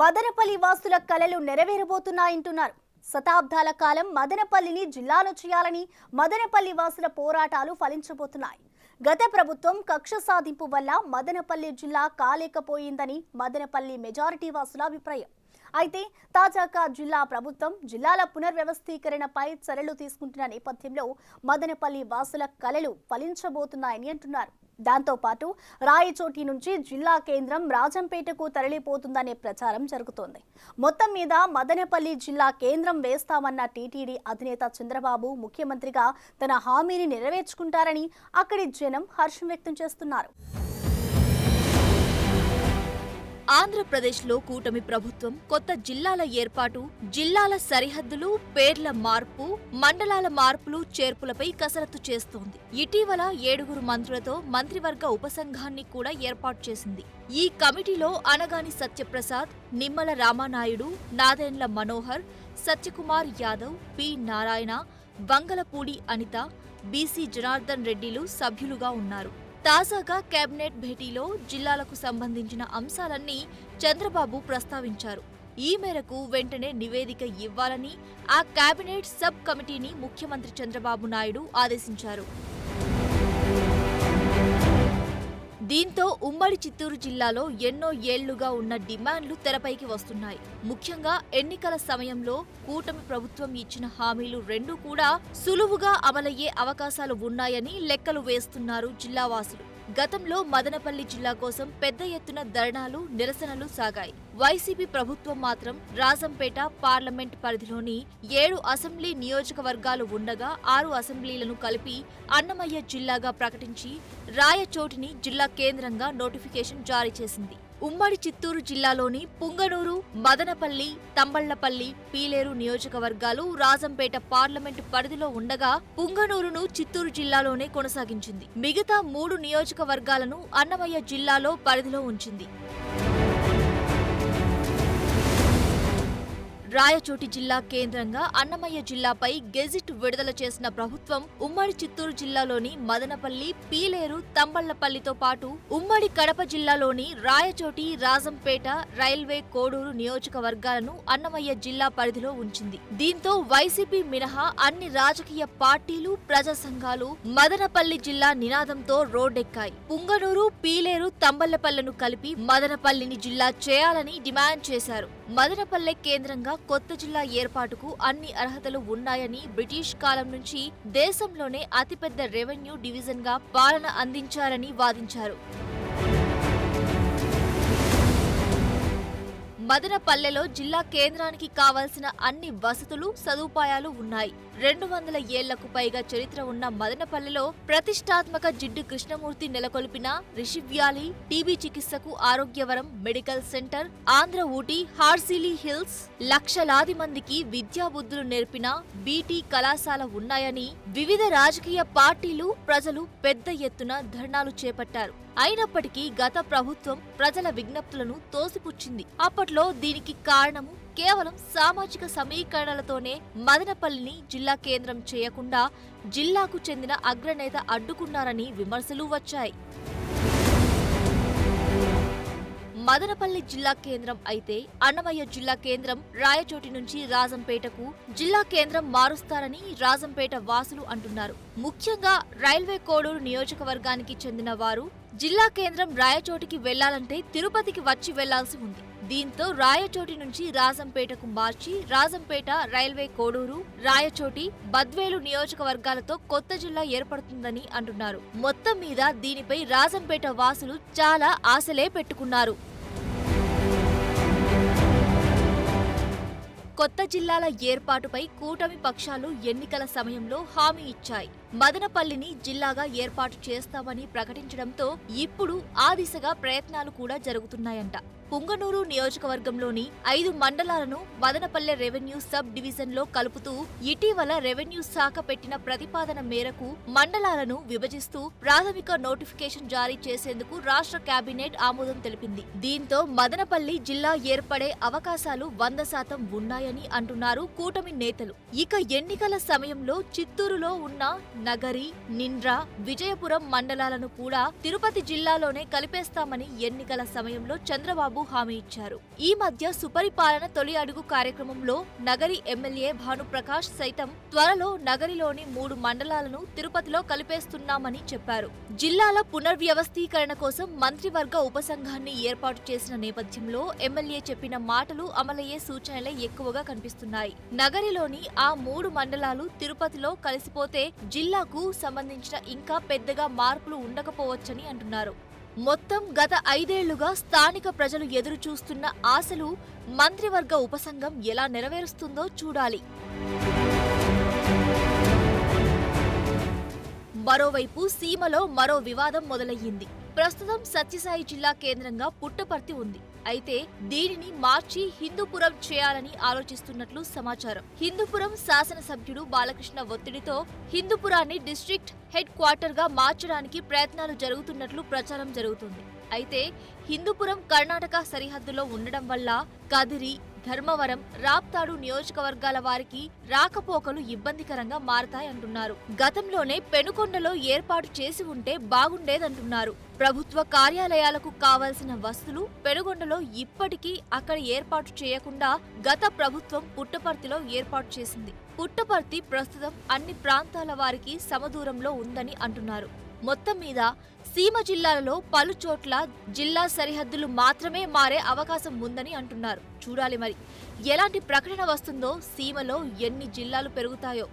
మదనపల్లి వాసుల కలలు నెరవేరబోతున్నాయంటున్నారు. శతాబ్దాల కాలం మదనపల్లిని జిల్లాలో చేయాలని మదనపల్లి వాసుల పోరాటాలు ఫలించబోతున్నాయి. గత ప్రభుత్వం కక్ష సాధింపు వల్ల మదనపల్లి జిల్లా కాలేకపోయిందని మదనపల్లి మెజారిటీ వాసుల అభిప్రాయం. అయితే తాజాగా జిల్లా ప్రభుత్వం జిల్లాల పునర్వ్యవస్థీకరణపై చర్యలు తీసుకుంటున్న నేపథ్యంలో మదనపల్లి వాసుల కలలు ఫలించబోతున్నాయని అంటున్నారు. దాంతో పాటు రాయచోటి నుంచి జిల్లా కేంద్రం రాజంపేటకు తరలిపోతుందనే ప్రచారం జరుగుతోంది. మొత్తం మీద మదనపల్లి జిల్లా కేంద్రం వేస్తామన్న టీటీడీ అధినేత చంద్రబాబు ముఖ్యమంత్రిగా తన హామీని నెరవేర్చుకుంటారని అక్కడి జనం హర్షం వ్యక్తం చేస్తున్నారు. ఆంధ్రప్రదేశ్లో కూటమి ప్రభుత్వం కొత్త జిల్లాల ఏర్పాటు, జిల్లాల సరిహద్దులు, పేర్ల మార్పు, మండలాల మార్పులు, చేర్పులపై కసరత్తు చేస్తోంది. ఇటీవల 7 మంత్రులతో మంత్రివర్గ ఉపసంఘాన్ని కూడా ఏర్పాటు చేసింది. ఈ కమిటీలో అనగాని సత్యప్రసాద్, నిమ్మల రామానాయుడు, నాదెండ్ల మనోహర్, సత్యకుమార్ యాదవ్, పి నారాయణ, వంగలపూడి అనిత, బీసీ జనార్దన్ రెడ్డిలు సభ్యులుగా ఉన్నారు. తాజాగా కేబినెట్ భేటీలో జిల్లాలకు సంబంధించిన అంశాలన్నీ చంద్రబాబు ప్రస్తావించారు. ఈ మేరకు వెంటనే నివేదిక ఇవ్వాలని ఆ కేబినెట్ సబ్ కమిటీని ముఖ్యమంత్రి చంద్రబాబు నాయుడు ఆదేశించారు. దీంతో ఉమ్మడి చిత్తూరు జిల్లాలో ఎన్నో ఏళ్లుగా ఉన్న డిమాండ్లు తెరపైకి వస్తున్నాయి. ముఖ్యంగా ఎన్నికల సమయంలో కూటమి ప్రభుత్వం ఇచ్చిన హామీలు రెండూ కూడా సులువుగా అమలయ్యే అవకాశాలు ఉన్నాయని లెక్కలు వేస్తున్నారు జిల్లావాసులు. గతంలో మదనపల్లి జిల్లా కోసం పెద్ద ఎత్తున ధర్నాలు, నిరసనలు సాగాయి. వైసీపీ ప్రభుత్వం మాత్రం రాజంపేట పార్లమెంట్ పరిధిలోని 7 అసెంబ్లీ నియోజకవర్గాలు ఉండగా 6 అసెంబ్లీలను కలిపి అన్నమయ్య జిల్లాగా ప్రకటించి రాయచోటిని జిల్లా కేంద్రంగా నోటిఫికేషన్ జారీ చేసింది. ఉమ్మడి చిత్తూరు జిల్లాలోని పుంగనూరు, మదనపల్లి, తంబళ్లపల్లి, పీలేరు నియోజకవర్గాలు రాజంపేట పార్లమెంటు పరిధిలో ఉండగా పుంగనూరును చిత్తూరు జిల్లాలోనే కొనసాగించింది. మిగతా 3 నియోజకవర్గాలను అన్నమయ్య జిల్లాలో పరిధిలో ఉంచింది. రాయచోటి జిల్లా కేంద్రంగా అన్నమయ్య జిల్లాపై గెజిట్ విడుదల చేసిన ప్రభుత్వం ఉమ్మడి చిత్తూరు జిల్లాలోని మదనపల్లి, పీలేరు, తంబళ్లపల్లితో పాటు ఉమ్మడి కడప జిల్లాలోని రాయచోటి, రాజంపేట, రైల్వే కోడూరు నియోజకవర్గాలను అన్నమయ్య జిల్లా పరిధిలో ఉంచింది. దీంతో వైసీపీ మినహా అన్ని రాజకీయ పార్టీలు, ప్రజా సంఘాలు మదనపల్లి జిల్లా నినాదంతో రోడ్డెక్కాయి. పుంగనూరు, పీలేరు, తంబళ్లపల్లిను కలిపి మదనపల్లిని జిల్లా చేయాలని డిమాండ్ చేశారు. మదనపల్లె కేంద్రంగా కొత్త జిల్లా ఏర్పాటుకు అన్ని అర్హతలు ఉన్నాయని, బ్రిటిష్ కాలం నుంచి దేశంలోనే అతిపెద్ద రెవెన్యూ డివిజన్గా పాలన అందించారని వాదించారు. మదనపల్లెలో జిల్లా కేంద్రానికి కావాల్సిన అన్ని వసతులు, సదుపాయాలు ఉన్నాయి. 200 ఏళ్లకు పైగా చరిత్ర ఉన్న మదనపల్లెలో ప్రతిష్టాత్మక జిడ్డు కృష్ణమూర్తి నెలకొల్పిన రిషివ్యాలీ, టీబీ చికిత్సకు Arogyavaram medical centre, Andhra Ooty, Horsley hills, లక్షలాది మందికి విద్యాబుద్ధులు నేర్పిన బీటీ కళాశాల ఉన్నాయని వివిధ రాజకీయ పార్టీలు, ప్రజలు పెద్ద ఎత్తున ధర్నాలు చేపట్టారు. అయినప్పటికీ గత ప్రభుత్వం ప్రజల విజ్ఞప్తులను తోసిపుచ్చింది. అప్పట్లో దీనికి కారణము కేవలం సామాజిక సమీకరణలతోనే మదనపల్లిని జిల్లా కేంద్రం చేయకుండా జిల్లాకు చెందిన అగ్రనేత అడ్డుకున్నారని విమర్శలు వచ్చాయి. మదనపల్లి జిల్లా కేంద్రం అయితే అన్నమయ్య జిల్లా కేంద్రం రాయచోటి నుంచి రాజంపేటకు జిల్లా కేంద్రం మారుస్తారని రాజంపేట వాసులు అంటున్నారు. ముఖ్యంగా రైల్వే కోడూరు నియోజకవర్గానికి చెందిన వారు జిల్లా కేంద్రం రాయచోటికి వెళ్లాలంటే తిరుపతికి వచ్చి వెళ్లాల్సి ఉంది. దీంతో రాయచోటి నుంచి రాజంపేటకు మార్చి రాజంపేట, రైల్వే కోడూరు, రాయచోటి, బద్వేలు నియోజకవర్గాలతో కొత్త జిల్లా ఏర్పడుతుందని అంటున్నారు. మొత్తం మీద దీనిపై రాజంపేట వాసులు చాలా ఆశలే పెట్టుకున్నారు. కొత్త జిల్లాల ఏర్పాటుపై కూటమి పక్షాలు ఎన్నికల సమయంలో హామీ ఇచ్చాయి. మదనపల్లిని జిల్లాగా ఏర్పాటు చేస్తామని ప్రకటించడంతో ఇప్పుడు ఆ దిశగా ప్రయత్నాలు కూడా జరుగుతున్నాయంట. పుంగనూరు నియోజకవర్గంలోని 5 మండలాలను మదనపల్లె రెవెన్యూ సబ్ డివిజన్లో కలుపుతూ ఇటీవల రెవెన్యూ శాఖ పెట్టిన ప్రతిపాదన మేరకు మండలాలను విభజిస్తూ ప్రాథమిక నోటిఫికేషన్ జారీ చేసేందుకు రాష్ట్ర కేబినెట్ ఆమోదం తెలిపింది. దీంతో మదనపల్లి జిల్లా ఏర్పడే అవకాశాలు 100% ఉన్నాయని అంటున్నారు కూటమి నేతలు. ఇక ఎన్నికల సమయంలో చిత్తూరులో ఉన్న నగరి, నిండ్రా, విజయపురం మండలాలను కూడా తిరుపతి జిల్లాలోనే కలిపేస్తామని ఎన్నికల సమయంలో చంద్రబాబు హామీ ఇచ్చారు. ఈ మధ్య సుపరిపాలన తొలి అడుగు కార్యక్రమంలో నగరి ఎమ్మెల్యే భానుప్రకాష్ సైతం త్వరలో నగరిలోని 3 మండలాలను తిరుపతిలో కలిపేస్తున్నామని చెప్పారు. జిల్లాల పునర్వ్యవస్థీకరణ కోసం మంత్రివర్గ ఉపసంఘాన్ని ఏర్పాటు చేసిన నేపథ్యంలో ఎమ్మెల్యే చెప్పిన మాటలు అమలయ్యే సూచనలే ఎక్కువగా కనిపిస్తున్నాయి. నగరిలోని ఆ 3 మండలాలు తిరుపతిలో కలిసిపోతే జిల్లాకు సంబంధించిన ఇంకా పెద్దగా మార్పులు ఉండకపోవచ్చని అంటున్నారు. మొత్తం గత 5 ఏళ్లుగా స్థానిక ప్రజలు ఎదురు చూస్తున్న ఆశలు మంత్రివర్గ ఉపసంఘం ఎలా నెరవేరుస్తుందో చూడాలి. మరోవైపు సీమలో మరో వివాదం మొదలయ్యింది. ప్రస్తుతం సత్యసాయి జిల్లా కేంద్రంగా పుట్టపర్తి ఉంది. అయితే దీనిని మార్చి హిందూపురం చేయాలని ఆలోచిస్తున్నట్లు సమాచారం. హిందూపురం శాసనసభ్యుడు బాలకృష్ణ ఒత్తిడితో హిందూపురాన్ని డిస్ట్రిక్ట్ హెడ్ క్వార్టర్ గా మార్చడానికి ప్రయత్నాలు జరుగుతున్నట్లు ప్రచారం జరుగుతుంది. అయితే హిందూపురం కర్ణాటక సరిహద్దులో ఉండడం వల్ల కదిరి, ధర్మవరం, రాప్తాడు నియోజకవర్గాల వారికి రాకపోకలు ఇబ్బందికరంగా మారతాయంటున్నారు. గతంలోనే పెనుకొండలో ఏర్పాటు చేసి ఉంటే బాగుండేదంటున్నారు. ప్రభుత్వ కార్యాలయాలకు కావలసిన వసతులు పెనుగొండలో ఇప్పటికీ అక్కడ ఏర్పాటు చేయకుండా గత ప్రభుత్వం పుట్టపర్తిలో ఏర్పాటు చేసింది. పుట్టపర్తి ప్రస్తుతం అన్ని ప్రాంతాల వారికి సమదూరంలో ఉందని అంటున్నారు. మొత్తం మీద సీమ జిల్లాలలో పలు చోట్ల జిల్లా సరిహద్దులు మాత్రమే మారే అవకాశం ఉందని అంటున్నారు. చూడాలి మరి ఎలాంటి ప్రకటన వస్తుందో, సీమలో ఎన్ని జిల్లాలు పెరుగుతాయో.